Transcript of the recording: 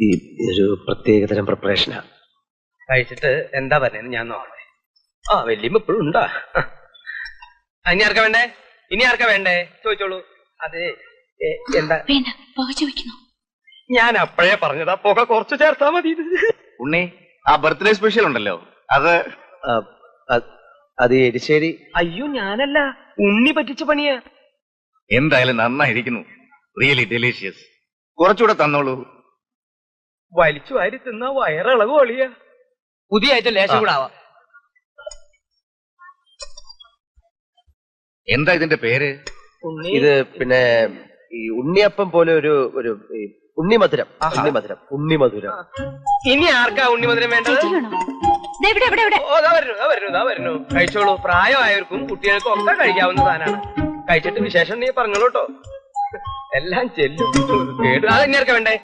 ഈ ഒരു പ്രത്യേകതരം പ്രിപ്പറേഷനാ. കഴിച്ചിട്ട് എന്താ പറഞ്ഞത് ഞാൻ നോക്കട്ടെ. ആ വല്യമ്മ ഇപ്പോഴും ഉണ്ടാ. ഇനി ആർക്കാ വേണ്ടേ? ഇനി ആർക്കാ വേണ്ടേ ചോദിച്ചോളൂ. അതെ എന്താ ഞാൻ അപ്പോഴേ പറഞ്ഞതാ, പുക കുറച്ച് ചേർത്താ മതി. ഉണ്ണി, ആ ബർത്ത്ഡേ സ്പെഷ്യൽ ഉണ്ടല്ലോ, അത് എരിശ്ശേരി. അയ്യോ ഞാനല്ല, ഉണ്ണി പറ്റിച്ച പണിയാ. എന്തായാലും നന്നായിരിക്കുന്നു, റിയലി ഡെലീഷ്യസ്. കുറച്ചുകൂടെ തന്നോളൂ. വലിച്ചു വാരി തിന്ന വയറിളവ് ഒളിയാ. പുതിയ ആയിട്ട് ലേശം കൂടെ ആവാം. എന്താ ഇതിന്റെ പേര്? ഇത് പിന്നെ ഈ ഉണ്ണിയപ്പം പോലെ ഒരു ഉണ്ണിമധുരം. ഉണ്ണിമധുരം. ഇനി ആർക്കാ ഉണ്ണിമധുരം വേണ്ടത്? വരുന്നു. കഴിച്ചോളൂ. പ്രായമായവർക്കും കുട്ടികൾക്കും ഒക്കെ കഴിക്കാവുന്ന സാധനമാണ്. കഴിച്ചിട്ട് വിശേഷം നീ പറഞ്ഞോളൂ കേട്ടോ. എല്ലാം ചെല്ലും. അത് ഇനി ആർക്കാ വേണ്ടേ?